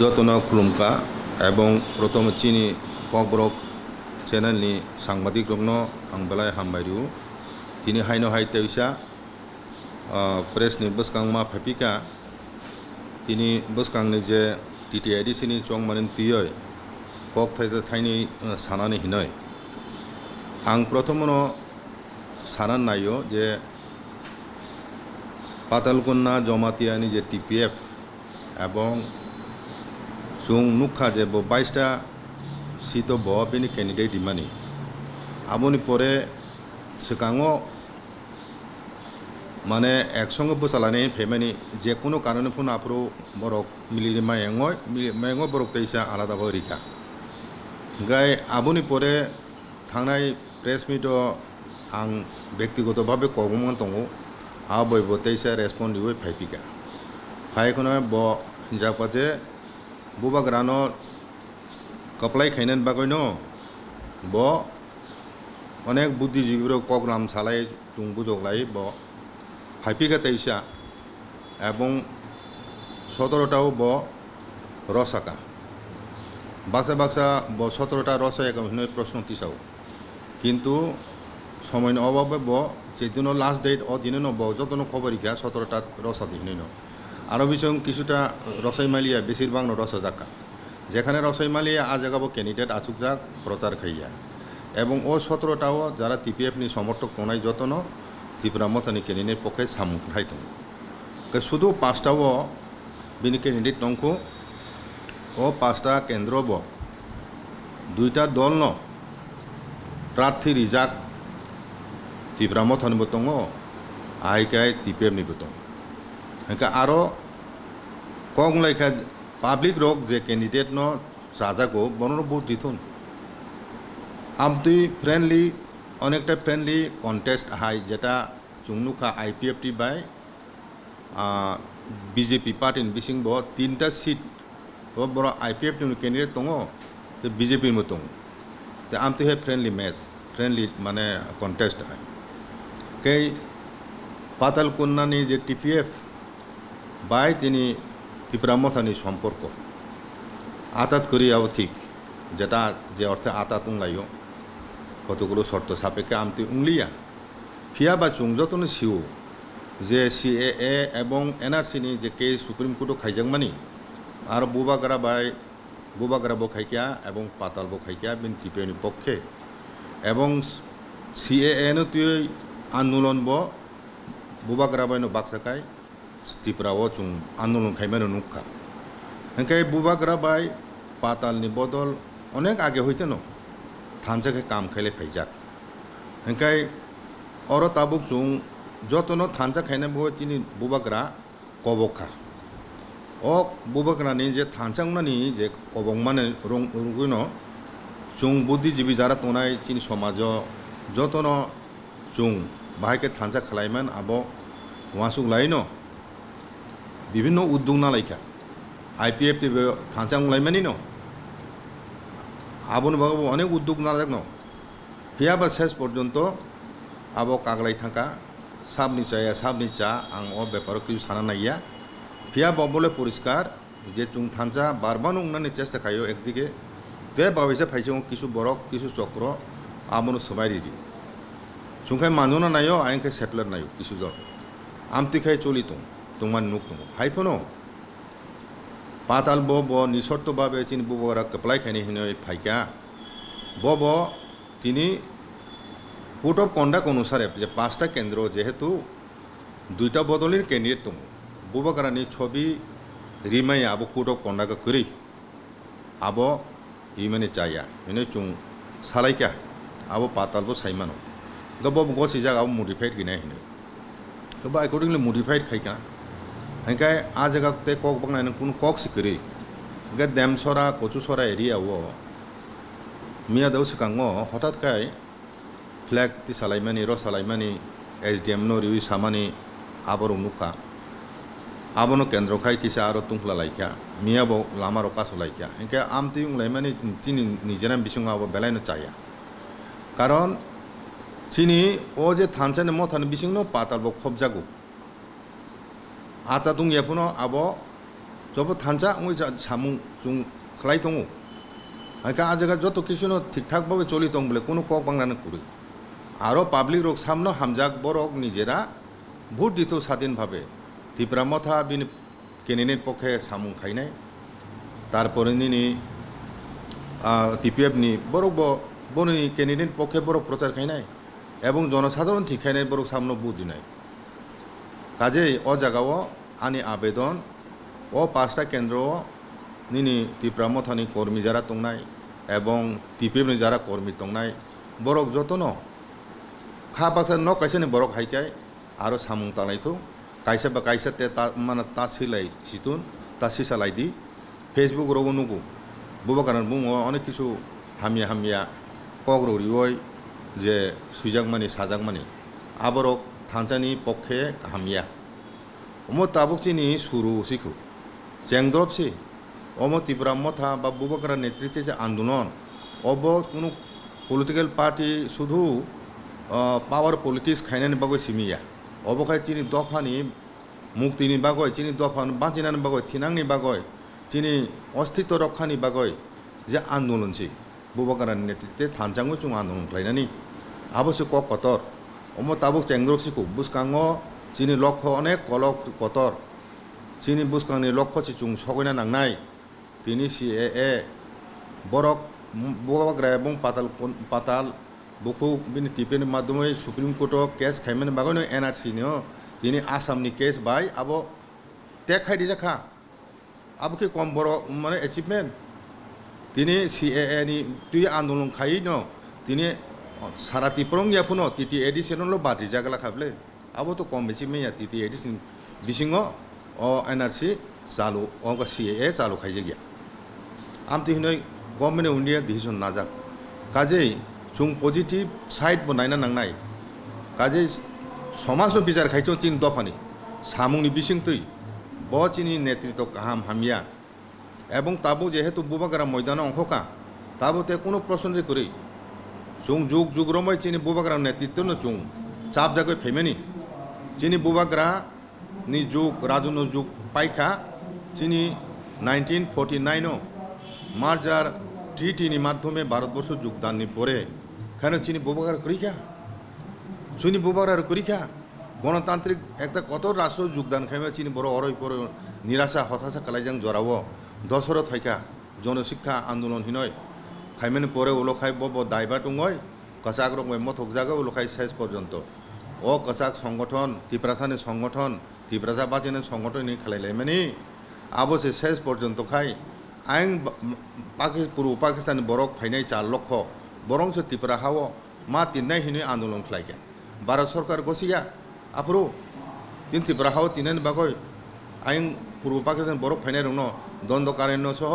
যতন খুলুমকা এবং প্রথম চিনি ককব্রক চ্যানেলনি সাংবাদিক রগ্ন আং বেলায় হামবাইরু তিনি হাইনো হাই তেইসা প্রেসনি বসকাংমা ফাইপিকা তিনি বসকাংনি যে টিটিআইডিসিনি চংমানিন তিয়ই কক থাইতে থাইনি সানানি হিনয় আং প্রথমনো সানান নাইও যে পাতালকন্যা জমাতিয়ানি যে টিপিএফ এবং जों नुखा जे 22टा सीट बेनि कैंडिडेट इमानी आबोनि परे सिगाङो माने एकसंगे बसालानै फेमानि जेकुनु कारणे फुन आप्रो बरक मिलिनि मायंगो बरक तैसा आलादा बरिखा गाय आबोनि परे थांनाय प्रेस मिटो आं व्यक्तिगतभावे कगमन दङो आबयबो तैसा रेसपन्ड दिवै फाइपिका फाइखनो ब हिनजावपाजे बुबा ग्रानो कपलाई खाइनान बागैनो ब अनेक बुद्धिजीवी कग्राम सालाय जुं बुजगलाई ब फाइपिका तैसा एवं 17टाव ब रसाका बाक्सा बाक्सा ब 17टा रसा एक प्रश्न तिसाव किन्तु समय अभावे ब जेदिन लास्ट डेट अदिनो ब जतन खबरिका 17टा रसा दिनो आरो बिसं किछुटा रसायमालिया बेसिरभाग रसा जाका जेखाने रसायमालिया आजागाबो कैंडिडेट आचुकजाक प्रचार खाइया एवं ओ 17टाव जारा टीपीएफ नि समर्थक तनाय जतन त्रिपुरा मथानि कैंडिडेट पक्षे सामुखाय दं शुधु 5टाव बिनि कैंडिडेट नंखौ ओ 5टा केन्द्रब 2टा दल न प्रार्थी रिजार्भ त्रिपुरा मथानिबो दङ आइकाय टीपीएफ निबो दं इनका आरो कगलाइखा पाब्लिक रक जे कैंडिडेट न जाजागो बनरो बहुत दिथुन आमती फ्रेंडली अनेकटा फ्रेंडली कन्टेस्ट हाई जेटा चुंगनुखा आईपीएफटी बाय बीजेपी पार्टी बिसिंग बो 3टा सीट बरो आईपीएफटी कैंडिडेट दङ तो बीजेपी में दङ तो आमती है फ्रेंडली मैच फ्रेंडली माने कन्टेस्ट हाई कई पातालकन्यानि जे टीपीएफ बाय तिनी त्रिपुरा मथानि सम्पर्क आतात करियाव ठीक जेटा जे अर्थे आतात उंलायो कतगुलो शर्त सापेक्षे आमति उंलिया फियाबा चुं जतन सिउ जे सीएए एवं एनआरसी नि जे केस सुप्रीम कोर्ट खाइजांमानि आरो बुबाग्रा बखाइकिया एवं पाताल बखाइकिया बिन टीपीएनि पक्षे एवं सीएए नो तुय आंदोलन ब बुबाग्रा बायनो बाक्साकाय त्रिपुराव चुं आंदोलन खाइमानो नुखा ओंखाय बुबाग्रा बाय पातालनि बदल अनेक आगे होइते न थानसाके काम खाइले फाइजाक ओंखाय अर ताबुक चुं जतन थानसा खाइना बो तिनि बुबाग्रा कबखा अ बुबाग्रानि जे थानसांनानि जे कबक माने रंगुन चुं बुद्धिजीवी जारा तनाय तिनि समाज जतन चुं बाहायके थानसा खालायमान आबो वासुक लायनो विभिन्न उद्योग नालायखा आईपीएफ टीवी थांचांग लायमानि न आबोनो बागो अनेक उद्योग नालायक न फियाबा शेष पर्यन्त आबो कागलाई थाका साबनि चा आं ओ बेपार किछु साना नाइया फियाबा बोले परिष्कार जे चुं थांचा बारबानो उंनानि चेष्टा खायो एकदिके ते बावैसे फाइसे किछु बरक किछु चक्र आबोनो समायरिदि चुंखाय मानजना नायो आइंखाय सेप्लार नायो किछु जर आमतिखाय चलितो तुमान नुक दङ हाइफोनो पाताल ब निसर्त भावे चिन बुबरा कपलाय खाइनि हिनै फाइका ब तिनि कोड अफ कन्डाक्ट अनुसारे जे 5टा केन्द्र जेहेतु 2टा बदलनि कैंडिडेट दङ बुबाग्रानि छवि रिमाय आबो कोड अफ कन्डाक्ट करि आबो इमाने चाया हिनै चुं सालायका आबो पातालबो साइमानो गब गसि जागा मडिफाइड गिनाय हिनै गबा अकॉर्डिंगली मडिफाइड खाइका इनका आ जगह ते कक बंगना कुन कक सिकरी गे देमसरा कचुसरा एरिया वो मिया दाउ सिकांगो हठात काय फ्लैग ति सालायमानि र सालायमानि एसडीएम नो रिवि सामानि आबर नुका आबनो केन्द्र खाय किसा आरो तुंखला लाइखा मिया बो लामा रका सलाइखा इनका आमति उंलायमानि तिनि निजेना बिसंग आबो बेलायनो चाया कारण चिनी ओ जे थानसानि मथानि बिसिंनो पाताल बो खबजागु आता तुं याफुनो आबो जब थानसा ओइ सामुं जुं खलाई दङ आइका आजागा जत किसुनो ठीकठाक भावे चलि दं बले कोनो कक बांगानो कुरि आरो पाब्लिक रक सामनो हामजाक बरक निजेरा भोट दित स्वाधीन भावे ত্রিপুরা मथा बिनि कैंडिडेट पक्षे सामुं खायनाय तारपरे निनि টিপিএফ नि बरक बनि कैंडिडेट पक्षे बरक प्रचार खायनाय एवं जनसाधारण थिखायनाय बरक सामनो भोट दिनाय काजे अ जागाव आनि आवेदन ओ 5टा केंद्र निनि ত্রিপুরা मथानि कर्मी जारा तंनाय एवं টিপিএফ नि जारा कर्मी तंनाय बरक जतनो खा बाक्सा न कैसे बरक हाइकाय आरो सामुं तालायथो कायसा बा कायसा ते माने ता सिलाय सितुन ता सिसालायदि फेसबुक रगो नुगु बुबा कारण बुङो अनेक किछु हामिया हामिया कग्ररिवय जे सुजाक माने साजाक माने आबरक थानसानि पक्षे हामिया अमो ताबुकचिनि सुरु सिखु जेंद्रबसि अमो ত্রিপুরা मथा बा बुबा कारण नेतृत्वे जे आंदोलन अब कोनो पलिटिकल पार्टी शुधु पावर पलिटिक्स खायनानि बागै सिमिया अबखाय चिनि दफानि मुक्तिनि बागै चिनि दफानि बांचिनानि बागै थिनांनि बागै चिनि अस्तित्व रक्षानि बागै जे आंदोलनसि बुबा कारण नेतृत्वे थानसाङो जुं आंदोलन खालायनानि आबोसो क कतर अमो ताबुक चेंग्रबसिखौ बुसकाङो चिनि लक्ष्य अनेक कलक कतर चिनि बुसकांनि लक्ष्यसि जुं सगयना नांनाय तिनि सिएए बरक बुबाग्रा एवं पाताल बुखु बिनि टिपिनि माध्यमै सुप्रीम कोर्ट केस खायमानि बागैनो एनआरसी नो दिनै आसामनि केस बाय आबो टेक खायदि जाखा आबोखि कम बर माने एचिभमेन्ट दिनै सिएए नि तुइ आन्दोलन खायनो दिनै सारा टिप्रं याफुनो टिटि एडिशनल बादि जागला खाबले आबो तो कम एचिभमेन्ट या टिटि एडिशन बिसिङो अ एनआरसी चालु अ सिएए चालु खायजे गया आमति हिनै गभर्नमेन्ट इंडिया डिसिजन नाजाक काजे जों पजिटिव साइड बनायना नांनाय काजे समाज बिचार खायचो तीन दफानि सामुंनि बिसिंतै ब चिनि नेतृत्व काहाम हामिया एवं ताबो जेहेतु बुबागारा मैदान अंखका ताबो ते कोनो प्रश्न जे करै जों जुग जुग रमै चिनि बुबागारा नेतृत्व न जों चाप जागै फेमेनि चिनि बुबागारा नि जुग राजुनो जुग पाइखा चिनि 1949 नो मार्जार ट्रिटिनि माध्यमे भारतवर्ष योगदाननि परे खाने चिनि बुबागार करिखा सुनि बुबागार करिखा गणतांत्रिक एकटा कत राष्ट्र योगदान खायमा चिनि बर अरय पर निराशा हताशा खालायजों जराव दशरथ थाइखा जनशिक्षा आंदोलन हिनय खायमानि परे उलखाय बब दायबा दङय कसाक रकमै मथक जागा उलखाय शेष पर्यन्त अ कसाक संगठन टिप्रासानि संगठन टिप्रासा बाजिनि संगठननि खालायलायमानि आबोसे शेष पर्यन्त खाय आइन पूर्व पाकिस्तान बरक फाइनाय 4 लक्ष बरंसो टिप्रा हाव मा तिन्नाय हिनै आंदोलन खालायके भारत सरकार गसिया आफरो तीन टिप्रा हाव तिनानि बागै आइन पूर्व पाकिस्तान बरक फाइनाय रंनो दंडकारण्य सह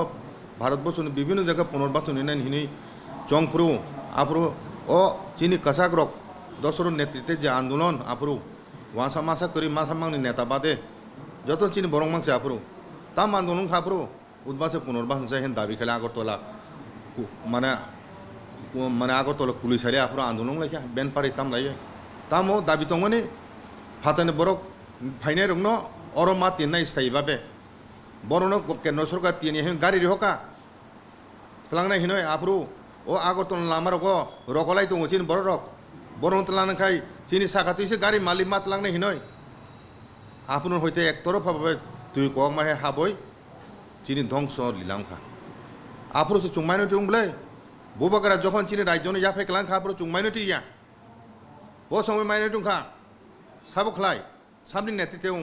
भारतवर्षनि विभिन्न जायगा पुनर्बासन हिनाय हिनै चंफ्रु आफरो अ चिनि कसाक रक दशरथ नेतृत्वे जे आंदोलन आफरो वासा मासा करी मासा मांगनि नेता बादे जत चिनि बरं मांगसे आफरो ताम आंदोलन खाफरो उद्बासे पुनर्बासन से दाबी खेला आगरतला माने माने आगरतला पुलिसारि आफरो आंदोलन लायखा बेनपारि ताम लायो तामो दाबी दंगनि फातानि बरक फाइनाय रंनो अरमा तिन्नाय स्थायी बाबे बरनो केन्द्र सरकार तिनि हे गारि रिहका तलांनाय हिनय आफरो ओ आगरतला लामा रग रगलाय दङ चिनि बर रक बरन तलांनाखाय चिनि साखातिसे गारि मालिक मा तलांनाय हिनय आफनो हयते एकतरफा भाबे तुइ कक माहे हाबय चिनि ध्वंस लीलांखा आफरो से चुंमायनो टुंगले बुबागारा जखन चिनि राज्यनो याफे कलांखा आफरो चुंमायनो टिया वो समय मायनो टुंखा साबो खलाय साबनि नेतृत्व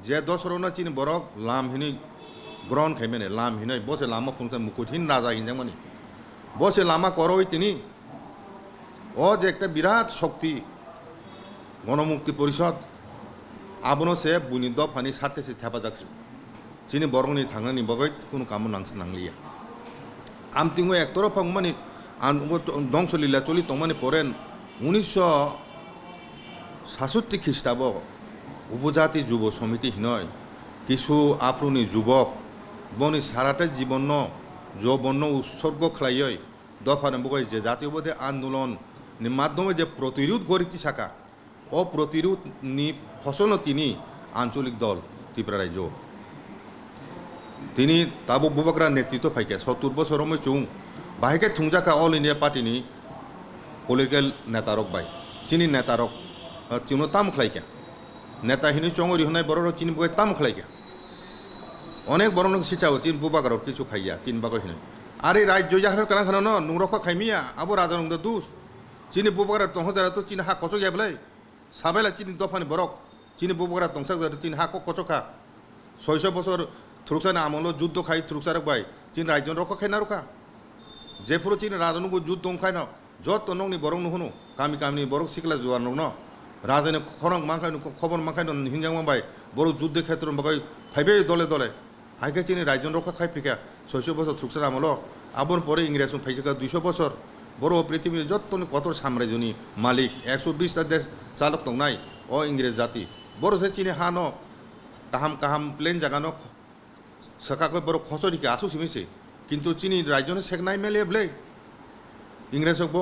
जे दसरनो चिनि बरक लाम हिनि ग्रहण खायमेने लाम हिनै बसे लामा खुंता मुकुटहीन राजा हिनजांमानि बसे लामा करoi तिनि ओ जे एकटा बिराट शक्ति गणमुक्ति परिषद आबनो से बुनि दफानि सार्थेसि थाफाजाकसि चिनि बरंनि थांनायनि बागै कोनो काम नांलिया आमतिङो एकतरफा माने ধ্বংস লীলা चलि तंमानि परेन 1967 খ্রিস্টাব্দ उपजाति युव समिति हिनय किछु आफ्रोनि युवक बनि साराटा जीवन यौवन उत्सर्ग खालायै दफानि बगै जे जातीयवादी आंदोलन नि माध्यमे जे प्रतिरोध गरि साका अ प्रतिरोधनि फसलनो तिनि आंचलिक दल त्रिपुरा राज्य তিনি তাবো বুবাকরা নেতৃত্ব ফাইকে 70 বছর চুং বাহিকে থুংজাকা অল ইন্ডিয়া পার্টিনি পলিটিক্যাল নেতারক বাই চিনি নেতারক চিনো তাম খাইকা নেতা হিনি চঙ্গরি হনাই বড় চিনি বই তাম খাইকা অনেক বড় সিচাও চিন বুবাকর কিছু খাইয়া চিন বাগর হিনে আরে রাজ্য যাবে কালাং খানো নুরখ খাইমিয়া আবো রাজা নংদ দুস চিনি বুবাকর তহ যারা তো চিনি হা কচক যাবলাই সাবেলা চিনি দফানি বরক চিনি বুবাকর তংসাক যারা চিনি হা কচকা 600 বছর থ্রুকসানে আমল যুদ্ধ খাই থ্রুকসারক বাই চিন রাজ্য রক্ষ খাই না রুকা যেফুরো চিনি রাজনগু যুদ্ধ খাই ন যত নংনি বরং নুহনো কামি কামি বরক শিখলা জোয়ার নং ন রাজানে খরং মাখাই খবর মাখাই হিংজাং মাবাই বড় যুদ্ধ ক্ষেত্র বাকি ফাইবে দলে দলে আগে চিনি রাজ্য রক্ষা খাই ফিকা 600 বছর থ্রুকসার আমল আবর পরে ইংরেজ ফাইকা 200 বছর বড় পৃথিবীর যত কত সাম্রাজ্যনি মালিক 120টা দেশ চালক দं নাই ও ইংরেজ জাতি বড় সে চিনি হা ন কাহাম কাহাম প্লেন জাগানো সকাকে বড় খসরিকে আসু সিমিছে কিন্তু চিনি রাজ্যনে সেকনাই মেলে বলে ইংরেজ হব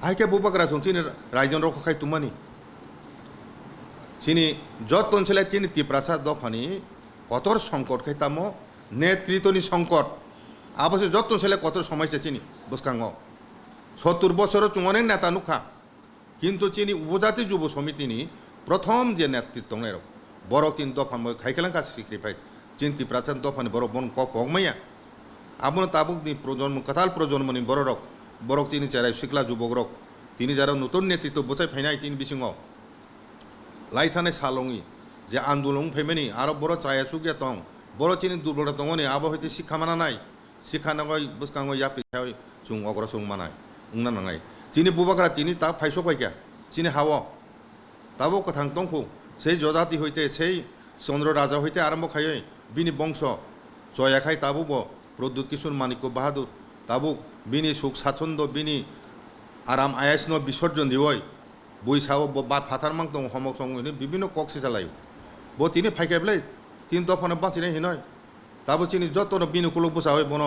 আইকে বুবাকরা শুন চিনি রাজ্য রক্ষা খাই তুমানি চিনি যত অঞ্চলে চিনি তিপ্রাসা দফানি কতর সংকট খাই তামো নেতৃত্বনি সংকট আবশ্যক যত অঞ্চলে কত সমস্যা চিনি বুসকাঙ্গ 70 বছর চুং অনেক নেতা নুখা কিন্তু চিনি উপজাতি যুব সমিতিনি প্রথম যে নেতৃত্ব বড় তিন দফা খাইকেলাঙ্কা স্যাক্রিফাইস চিন্তি প্রাচীন দফানি বড় বন পগমাইয়া আবন তাবুকনি প্রজন্ম কাতাল প্রজন্মনি বড় রক বড় চিনি চেরাই শিকলা যুবক রক তিনি যারা নতুন নেতৃত্ব বোঝাই ফাইনাই চিনি বিসিং লাইথানে সালঙ্গি যে আন্দোলন ফাইমেনি আরো বড় চায়া চুকিয়া তং বড় চিনি দুর্বলতা দঙনি আবো হইতে শিক্ষা মানা নাই শিক্ষা নগই বুসকাঙ্গ ইয়াপি চুং অগ্র চুং মানাই উংনা নাঙাই চিনি বুবাকরা চিনি তা ফাইসক পাইকা চিনি হাও তাবো কথাং তংখু সেই জজাতি হইতে সেই চন্দ্র রাজা হইতে আরম্ভ খাই বিনি বংশ জয়াখাই তাবুব প্রদ্যুৎ কিশোর মানিক্য বাহাদুর তাবুক বিনি সুখ স্বাচ্ছন্দ্য বিনি আরাম আয়াসন বিসর্জন দিওই বৈশাও বা ফাথার মাং দं হমক সঙ্গ বিভিন্ন কক্সি চালাই বো তিনি ফাইকাইবলাই তিন দফানো বাঁচিনে হিনয় তাবো চিনি যতন বিনুকুল বুসা হই বন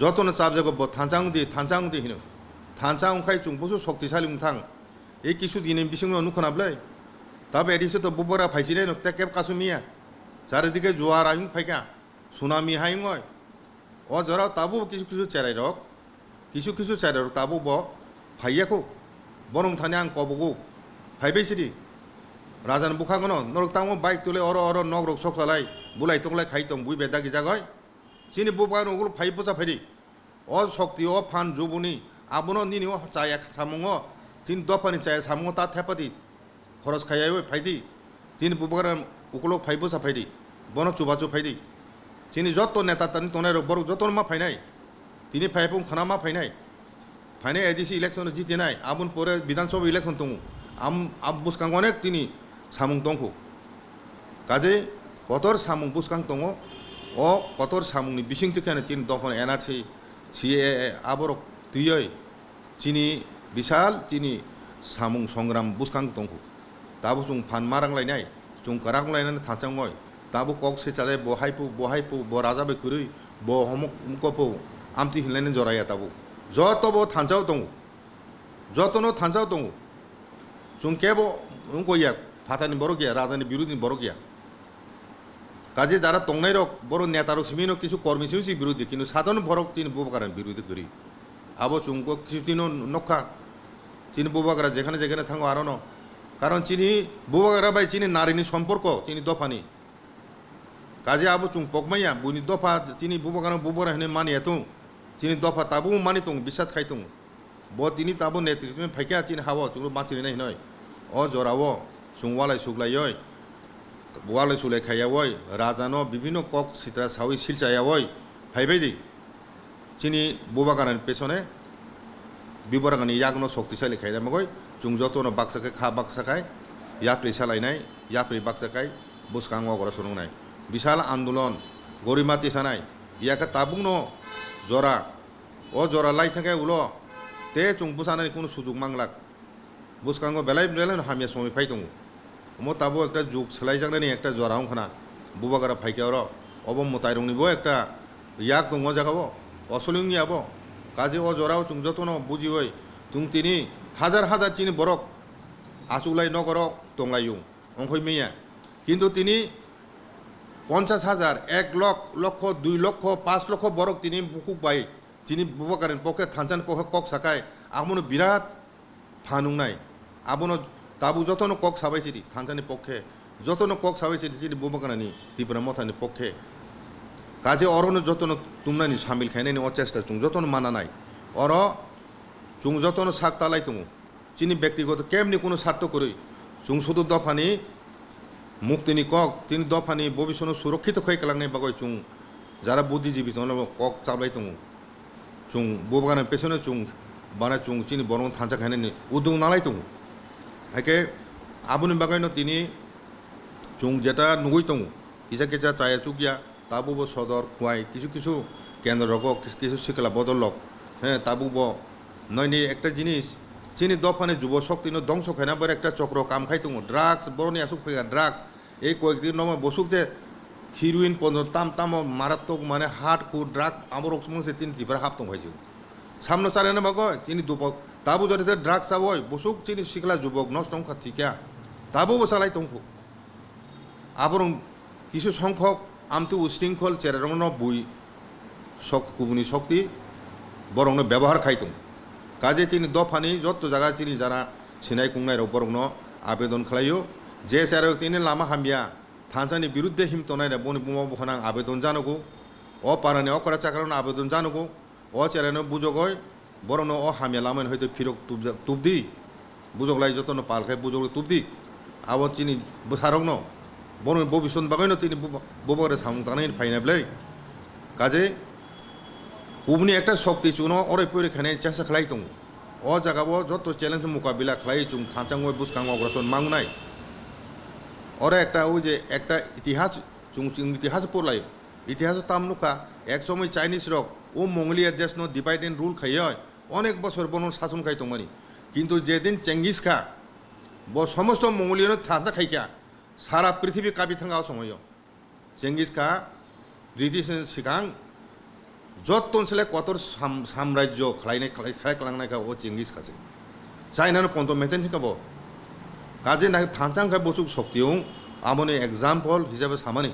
যতন চাপ যাগো ব থানচাং দি হিনো থানচাং খাই চুং বুসু শক্তিশালী থাং এই কিছু দিনে বিসিং নুখনাবলাই তবে এডিসে তো বুবরা ফাইছিলে নক্তা কেব কাসুমিয়া চারিদিকে জোয়ার আইং ফাইকা সুনামি হাইং হয় ও জরাও তাবু কিছু কিছু চেরাই রক কিছু চেরাই রক তাবু ব ফাইয়াকো বরং থানে আং কবগো ফাইবেছিরি রাজান বুখাগনো নরক তামো বাইক তুলে অর নগ রক সকলাই বুলাই তংলাই খাই তং বুই বেদা গিজা গয় চিনি বুবান ওগুলো ফাই পোচা ফাইরি অ শক্তি ও ফান জুবুনি আবনো নিনি ও চায়া সামুং তিন দফানি চায়া সামুং তা থেপাতি খরচ খাইয়াই ফাইদি তিনি বুবাগার উকুলো ফাইবো সাফাইদি বন চুবাচু ফাইদি তিনি যত নেতা তানি তনাই বড় যত মা ফাইনাই তিনি ফাইপুং খানা মা ফাইনাই ফাইনাই এডিসি ইলেকশন জিতে নাই আবুন পরে বিধানসভা ইলেকশন দं আম বুসকাং অনেক তিনি সামুং দंखौ কাজে কতর সামুং বুসকাং দं ও কতর সামুংনি বিসিং তিখানে তিনি দফন এনআরসি সিএ আবরক তুইয় চিনি বিশাল চিনি সামুং সংগ্রাম বুসকাং दंखौ তাবো চুং ফান মারাংলাইনাই চুং কারাংলাইনাनै থানচাংয় তাবো কক সে চালে বহাইপু ব রাজাবে কুরুই ব হমক মুকপু আমতি হিলাইনে জরায়া তাবো যত ব থানচাও दं যতনো থানচাও दं চুং কেবো উংকইয়া ফাতানি বড় গিয়া রাজানি বিরোধী বড় গিয়া কাজে যারা তংনাই রক বড় নেতারক সিমিনো কিছু কর্মী সিমিছি বিরোধী কিন্তু সাধারণ বড়ক তিনি বুবাকারেন বিরোধী করি আবো চুংকো কিছু দিনও নখা তিনি বুবাকারা যেখানে যেখানে থাঙ্গো আরো ন কারণ চিনি বুবাগারা বাই চিনি নারীনি সম্পর্ক চিনি দফানি কাজে আবো চুং পকমাইয়া বুনি দফা চিনি বুবাগানো বুবরা হেনে মানি এতুং চিনি দফা তাবু মানি তুং বিশ্বাস খাই তুং ব তিনি তাবো নেতৃত্ব ফাইকা চিনি হাও চুং বাঁচিনি নাই নয় অ জরাও চুং ওয়ালাই সুগলাই ওয়ালাই সুলাই খাইয়াওই রাজানো বিভিন্ন কক সিত্রা সাউই সিলচায়াওই ফাইবাইদি চিনি বুবাগারানি পেছনে বিবরাগানি ইয়াগনো শক্তিশালী খাইদামাগই চুং যতনো বাক্সাকে খা বাক্সাখাই ইয়াপ্রি সালাইনাই ইয়াপ্রি বাক্সাখাই বুসকাং অগরা সনুনাই বিশাল আন্দোলন গরিমাতি সানাই ইয়াকে তাবুংনো জরা ও জরা লাই থাকে উলো তে চুং বুসানানি কোনো সুযোগ মাংলাক বুসকাঙ্গ বেলাই বেলাই হামিয়া সময় ফাই দं মো তাবো একটা যুগ সেলাইজাंनायनि একটা জরাও খানা বুবাগারা ফাইকে অর অবম মতাইরंनिबो একটা ইয়াক दं জাগাबो असलिंगियाबो কাজে ও জরাও চুং যতনো বুঝিওই তুং তিনি হাজার হাজার চিনি বরক আচুলাই নগর টংলাইও অংখই মেয়া কিন্তু তিনি 50,000 1 লক্ষ 2 লক্ষ 5 লক্ষ বরক তিনি বুকুক বাই তিনি বুবাকারেন পক্ষে থানচান পক্ষে কক সাকায় আমনো বিরাট ফানুং নাই আবনো তাবু যতন কক সাবাইছিরি থানচানি পক্ষে যতন কক সাবাইছিরি তিনি বুবাকারানি ত্রিপুরা মথানি পক্ষে কাজে অরণ যতন তুমনানি সামিল খাইনানি অচেষ্টা চুং যতন মানা নাই অর চুং যতন সাক তালাই তুমু চিনি ব্যক্তিগত কেমনি কোনো স্বার্থ করে চুং শুধু দফানি মুক্তিনি কক তিনি দফানি ভবিষ্যৎ সুরক্ষিত হয়ে গেলাংনাই বাগৈ চুং যারা বুদ্ধিজীবী তখন কক চালাই তুমু চুং বুবাগানের পেছনে চুং বানা চুং চিনি বরং থানচা খাইনানি উদ্যোগ নালাই তুমু হাইকে আবুনি বাগাইনো তিনি চুং যেটা নুগৈ তুমু কিসা কিসা চায়া চুকিয়া তাবুবো সদর খুয়াই কিছু কিছু কেন্দ্র রক কিছু শিখলা বদলক হ্যাঁ তাবুবো নয়নি একটা জিনিস চিনি দফানে যুব শক্তি ধ্বংস খাই না একটা চক্র কাম খাই তুমু ড্রাগস বড়নি আসুক ফেগা ড্রাগস এই কয়েকদিন নম বসুক যে হিরোইন পর্যন্ত তাম মারাত্মক মানে হার্ট কু ড্রাগ আমার মংসে চিনি টিপার হাফতং হয়েছে সামনে চারে না বাগ চিনি দুপক তাবু যদি ড্রাগস চাবই বসুক চিনি শিখলা যুবক নষ্ট ঠিকা তাবুবো চালাই তংখু আবরং কিছু সংখ্যক আমতু উশৃঙ্খল চেরারং বই কুবুনি শক্তি বরং ব্যবহার খাইতুম কাজে চিনি দফানি যত জায়গা চিনি যারা সিনাই কুংনাই বরং আবেদন খালাইও যে চের তিনি লামা হামিয়া থানসানি বিরুদ্ধে হিমতনাই বনি বুমা বখানাং আবেদন জানাগো অ পারানি অকরা চাকরানো আবেদন জানাগো অ চেরানো বুজগয় বরং অ হামিয়া লামাইন হয়তো ফিরক তুবদি বুজগলাই যতন পালখাই বুজগ তুবদি আবার চিনি সারং বরং ভবিষ্যৎ বাগাইনো তিনি বুবারে সামতানাই ফাইনাবলাই কাজে কুবনি একটা শক্তি চুনো অরে পরে খানে চেষ্টা খালাই দङ অ জায়গাবো যত চ্যালেঞ্জ মোকাবিলা খালাই চুং থানচাঙ্গই বুসকাং অগ্রসর মাংনাই অরে একটা ওই যে একটা ইতিহাস চুং ইতিহাস পড়লাই ইতিহাস তামনুকা এক সময় চাইনিজ রক ও মঙ্গোলিয়া দেশ ডিভাইড এন্ড রুল খাই অনেক বছর বন শাসন খাই তোমানি কিন্তু যেদিন চেঙ্গিস খা সমস্ত মঙ্গোলিয়ান থানচা খাইকা সারা পৃথিবী কাবি থাঙ্গা সময় চেঙ্গিস খা ব্রিটিশ সিগাং যত অঞ্চলে কতর সাম্রাজ্য খাইলাংনাইকা ও চেঙ্গিস খাসে চাইনানো পন্ত মেচেন শিখাব কাজে না থানচাং খাই বসুক শক্তিও আমনে এক্সাম্পল হিসাবে সামানি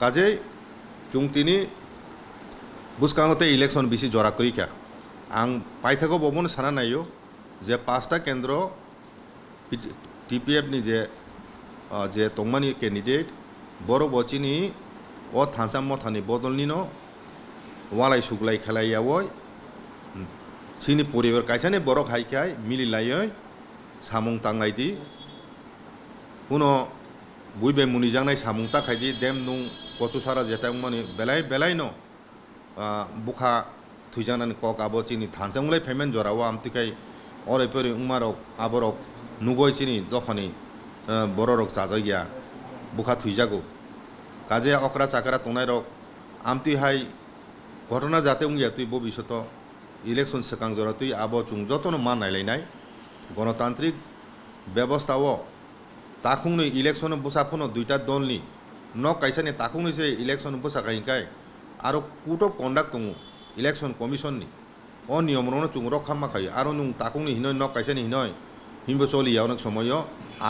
কাজে চুং তিনি বুসকাঙতে ইলেকশন বেশি জরা করিকা আং পাইথাকো ববন সানা নাইও যে 5টা কেন্দ্র টিপিএফ नि যে তংমানি ক্যান্ডিডেট বড় বচিনি ও থানচাম মথানি বদলনি ওয়ালাই সুগলাই খেলাইয়াওয় চিনি পরিবার কাইসানি বড় খাইখাই মিলিলাই সামুং তাংলাইদি কোনো বুইবে মুনি জাংনাই সামুং তাখাইদি দেম নুং কচু সারা যেটাং মানে বেলাই বুখা থুইজানানি কক আবো চিনি থানচাংলাই পেমেন্ট জরাও আমতিকাই অরে পরে উমারক আবরক নুগই চিনি দফানি বড় রক চাজাইয়া বুখা থুইজাগো কাজে অকরা চাকরা তংনাই রক আমতুই হাই ঘটনা যাতে উঙ্গিয়া তুই ভবিষ্যৎ ইলেকশন সেকাং জরা তুই আবো চুং যতন মান নাইলাইনাই গণতান্ত্রিক ব্যবস্থাও তাকুংনি ইলেকশন বসাফোনো 2টা দলনি ন কাইসানি তাকুংনি যে ইলেকশন বসাকাইকাই আর কোড অফ কন্ডাক্ট দङ ইলেকশন কমিশননি অ নিয়মরণ চুং রক্ষা খাই আর নুং তাকুংনি হিনয় ন কাইসানি হিনয় হিমবো চলিয়া অনেক সময়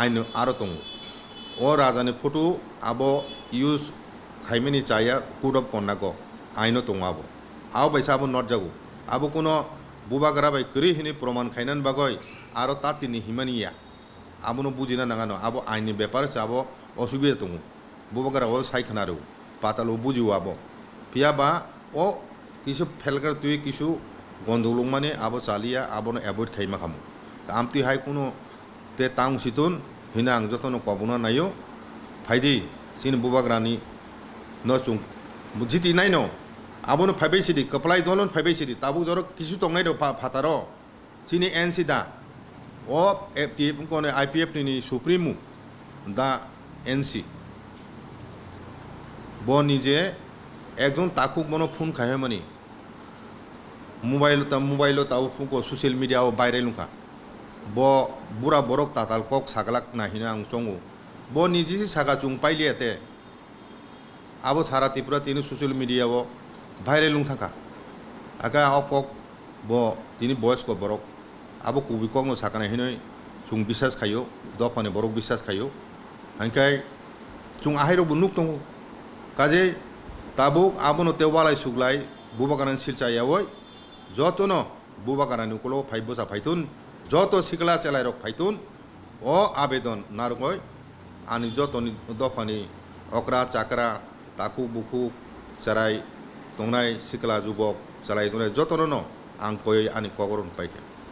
আইন আরো দङ ও রাজানি ফটো আবো ইউজ খাইমেনি চাইয়া কোড অফ কন্ডাক্ট আইন দङ আবো আও বাইসা আবো নট যাগো আবো কোনো বুবাগারা বাই করি হিনি প্রমাণ খাইনান বাগয় আরো তা তিনি হিমানিয়া আবনো বুঝিনা নাগানো আবো আইনি ব্যাপার আছে আবো অসুবিধা দङ বুবাগারা ও সাইখানারো পাতালো বুঝিও আবো পিয়াবা ও কিছু ফেলকার তুই কিছু গন্ডগোল মানে আবো চালিয়া আবনো অ্যাভয়েড খাইমা খামো আমতি হাই কোনো তে তাং সিতুন হিনা আং যতন কবনা নাইও ফাইদি সিন বুবাগ্रानि ন চুং জিতি নাই ন আবনো ফাইবাইছিদি কপলাই দলন ফাইবাইছিদি তাবু জর কিছু তংনাই দ ফাতার সিনি এনসি দা ও এফটিএফ কোনে আইপিএফ नि সুপ্রিমো দা এনসি ব নিজে একজন তাকুক মনো ফোন খায় মানে মোবাইল তাও ফুको সোশ্যাল মিডিয়াও বাইরে লুকা ব বুড়া বরক তাতাল কক সাগলাক নাহিনা আং চঙ্গো ব নিজে সাগা চুং পাইলিয়াতে আবো সারা ত্রিপুরা তিনি সোশ্যাল মিডিয়াও বাইরে লুং থাকা আগা কক ব তিনি বয়স্ক বরক আবো কুবি কক নো সাকানা হিনয় চুং বিশ্বাস খাইও দফানে বরক বিশ্বাস খাইও হাंखाय chung ahiro bunuk tongo kaje tabuk abono tewalai suglai bubakaran silcha yawoi jotono bubakaran ukulo phaibosa phaitun joto sikla chelai rok phaitun o abedan nargoi ani jotoni dofani okra chakra taku buku charai tongnai sikla jubok chalai tongnai jotono no ang koi ani kogoron paike